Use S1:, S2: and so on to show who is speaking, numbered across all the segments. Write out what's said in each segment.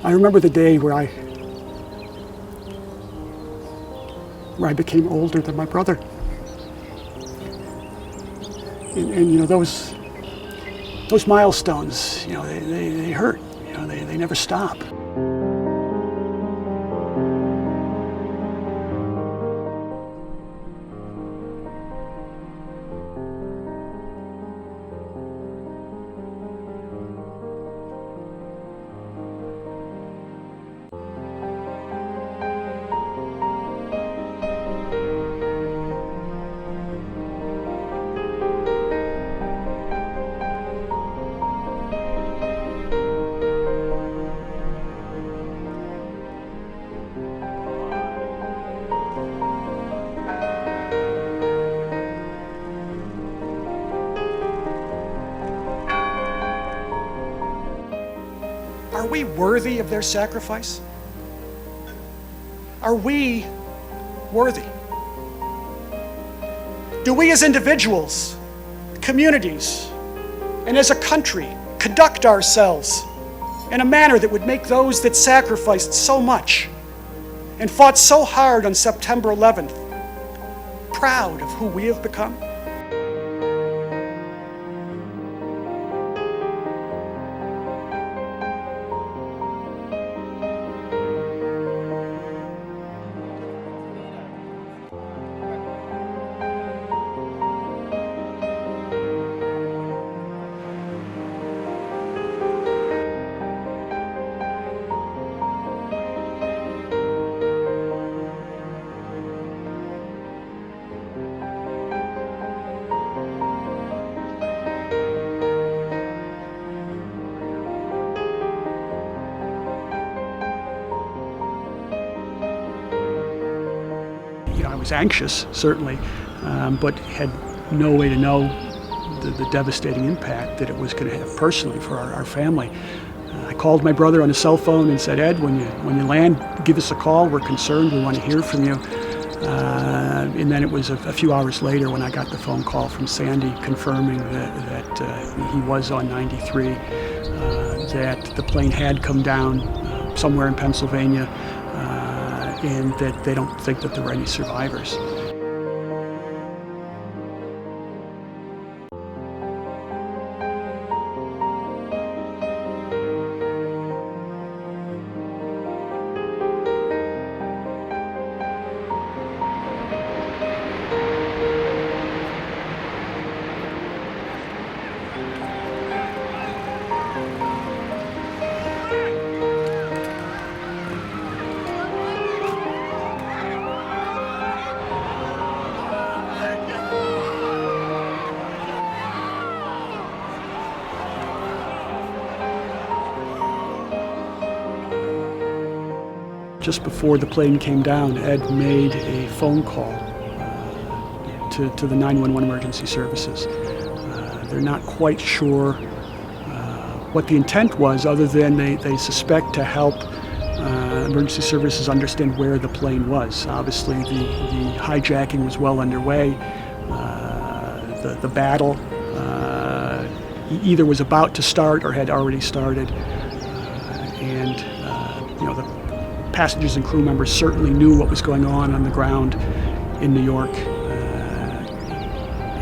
S1: I remember the day where I became older than my brother. And you know, those milestones, you know, they hurt. You know, they never stop. Are we worthy of their sacrifice? Are we worthy? Do we as individuals, communities, and as a country conduct ourselves in a manner that would make those that sacrificed so much and fought so hard on September 11th proud of who we have become? I was anxious, certainly, but had no way to know the devastating impact that it was going to have personally for our family. I called my brother on his cell phone and said, Ed, when you land, give us a call. We're concerned. We want to hear from you. And then it was a few hours later when I got the phone call from Sandy confirming that he was on 93, that the plane had come down somewhere in Pennsylvania, and that they don't think that there were any survivors. Just before the plane came down, Ed made a phone call to the 911 emergency services. They're not quite sure what the intent was, other than they suspect to help emergency services understand where the plane was. Obviously, the hijacking was well underway. The battle either was about to start or had already started, and you know, the passengers and crew members certainly knew what was going on the ground in New York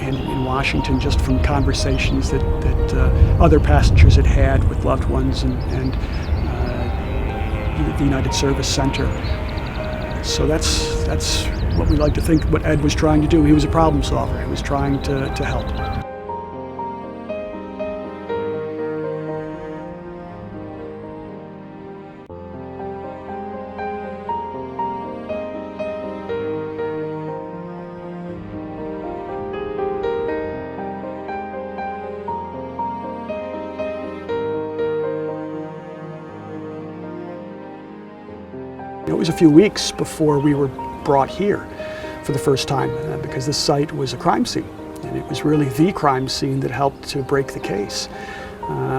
S1: and in Washington, just from conversations that other passengers had had with loved ones and the United Service Center. So that's what we like to think what Ed was trying to do. He was a problem solver. He was trying to help. It was a few weeks before we were brought here for the first time, because this site was a crime scene, and it was really the crime scene that helped to break the case,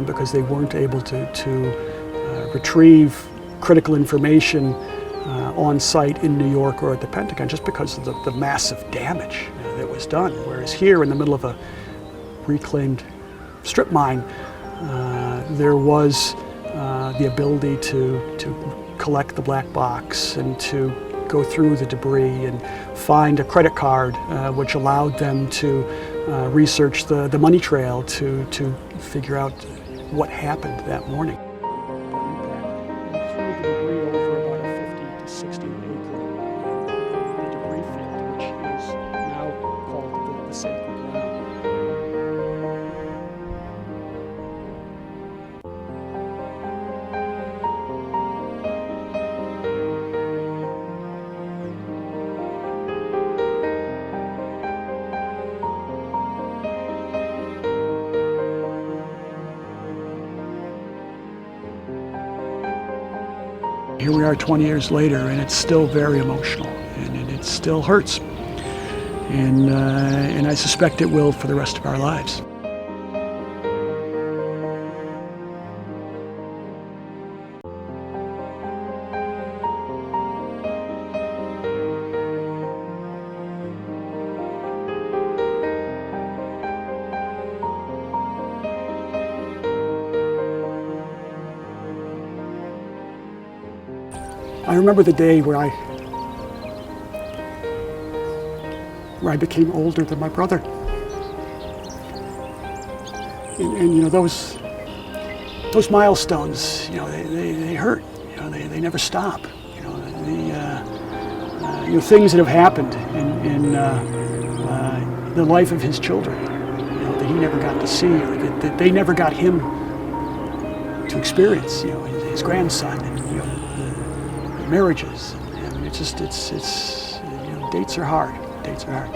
S1: because they weren't able to retrieve critical information on site in New York or at the Pentagon, just because of the massive damage that was done. Whereas here, in the middle of a reclaimed strip mine, there was the ability to collect the black box and to go through the debris and find a credit card, which allowed them to research the money trail to figure out what happened that morning. Through the debris over about a 50 to 60 acre the debris field, which is now called the sacred ground. Here we are 20 years later, and it's still very emotional, and it still hurts. And I suspect it will for the rest of our lives. I remember the day where I became older than my brother. And you know, those milestones, you know, they hurt. You know, they never stop. You know, things that have happened in the life of his children, you know, that he never got to see, or that they never got him to experience. You know, his grandson, and you know, the marriages. I mean, it's you know, dates are hard. Dates are hard.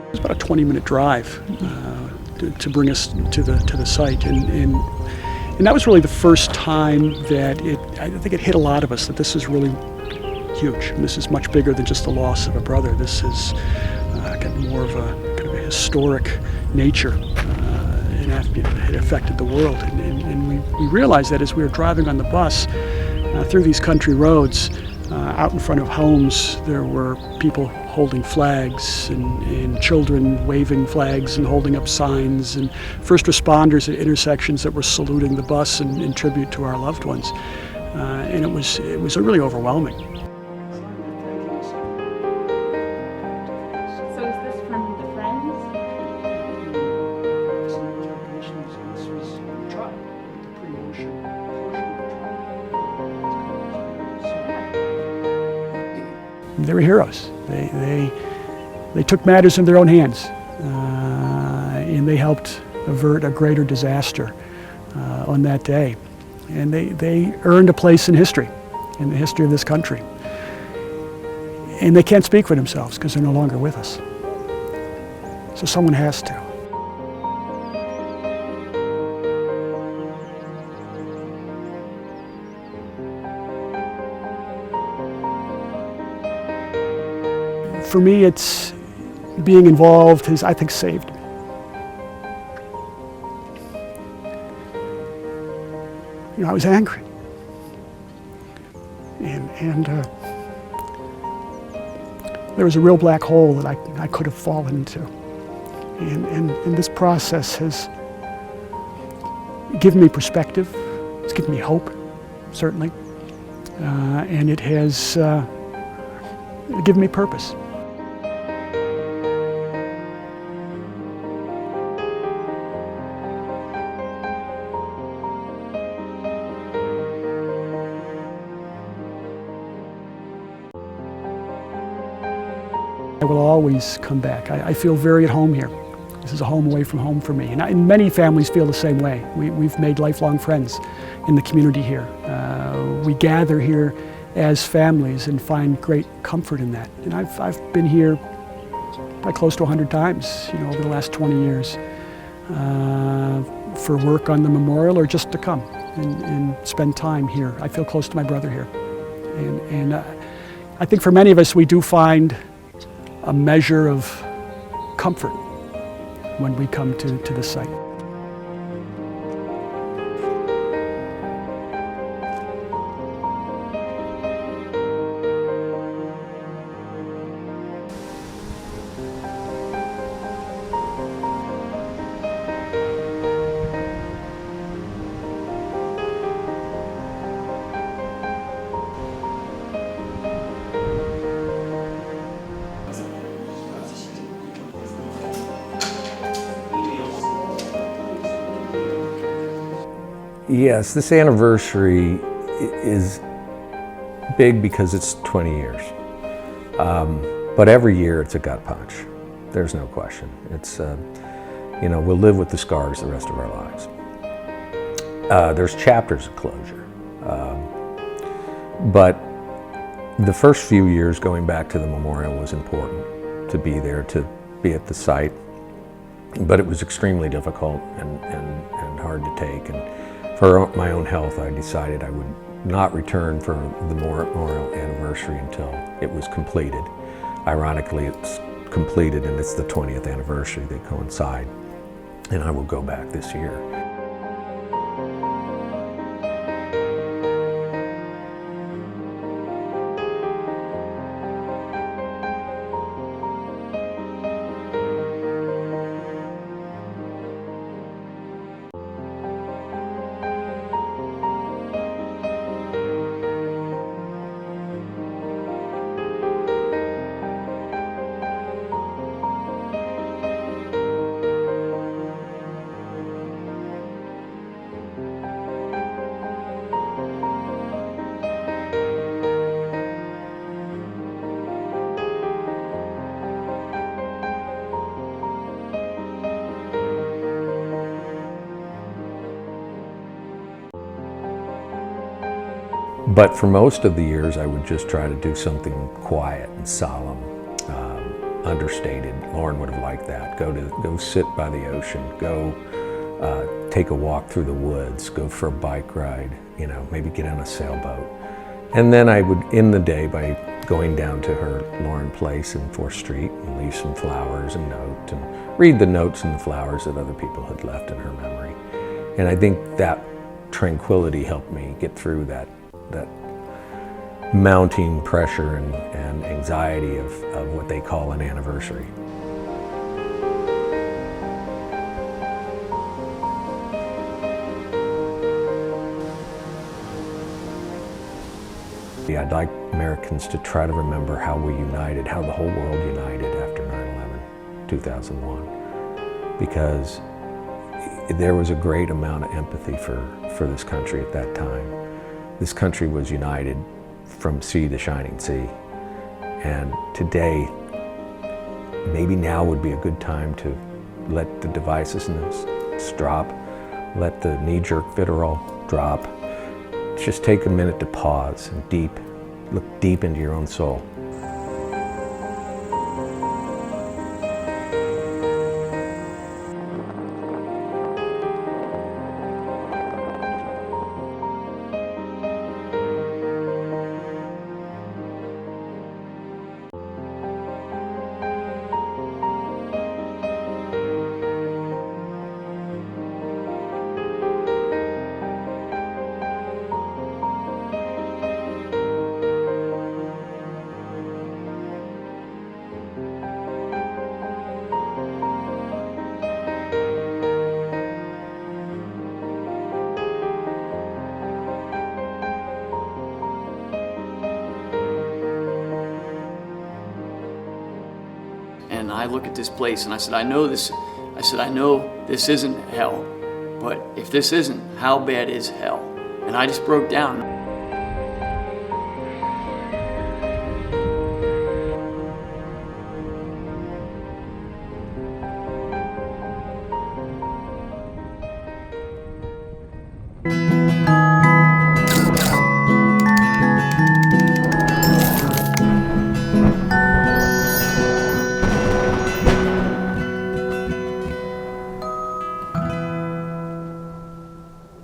S1: It was about a 20-minute drive to bring us to the site, and that was really the first time that I think it hit a lot of us that this is really huge. And this is much bigger than just the loss of a brother. This is got more of a kind of a historic nature, and it affected the world. And we realized that as we were driving on the bus through these country roads. Out in front of homes, there were people holding flags and children waving flags and holding up signs, and first responders at intersections that were saluting the bus in tribute to our loved ones. And it was really overwhelming.
S2: So is this from the friends?
S1: This was the trial, the pre-motion portion of the trial. They were heroes. They took matters in their own hands, and they helped avert a greater disaster on that day. And they earned a place in history, in the history of this country. And they can't speak for themselves because they're no longer with us. So someone has to. For me, it's being involved has, I think, saved me. You know, I was angry, and there was a real black hole that I could have fallen into, and this process has given me perspective. It's given me hope, certainly, and it has given me purpose. I will always come back. I feel very at home here. This is a home away from home for me. And many families feel the same way. We've made lifelong friends in the community here. We gather here as families and find great comfort in that. And I've been here probably close to 100 times, over the last 20 years for work on the memorial or just to come and spend time here. I feel close to my brother here. And I think for many of us, we do find a measure of comfort when we come to the site.
S3: Yes, this anniversary is big because it's 20 years. But every year it's a gut punch. There's no question. It's, we'll live with the scars the rest of our lives. There's chapters of closure. But the first few years going back to the memorial was important, to be there, to be at the site. But it was extremely difficult and hard to take. And for my own health, I decided I would not return for the memorial anniversary until it was completed. Ironically, it's completed and it's the 20th anniversary. They coincide, and I will go back this year. But for most of the years, I would just try to do something quiet and solemn, understated. Lauren would have liked that. Go sit by the ocean, go take a walk through the woods, go for a bike ride, maybe get on a sailboat. And then I would end the day by going down to her Lauren place in 4th Street and leave some flowers and note and read the notes and the flowers that other people had left in her memory. And I think that tranquility helped me get through that mounting pressure and anxiety of what they call an anniversary. I'd like Americans to try to remember how we united, how the whole world united after 9/11, 2001, because there was a great amount of empathy for this country at that time. This country was united from sea to shining sea. And today, maybe now would be a good time to let the divisiveness drop, let the knee-jerk vitriol drop. Just take a minute to pause and look deep into your own soul.
S4: And I look at this place and I said, I know this isn't hell, but if this isn't, how bad is hell? And I just broke down.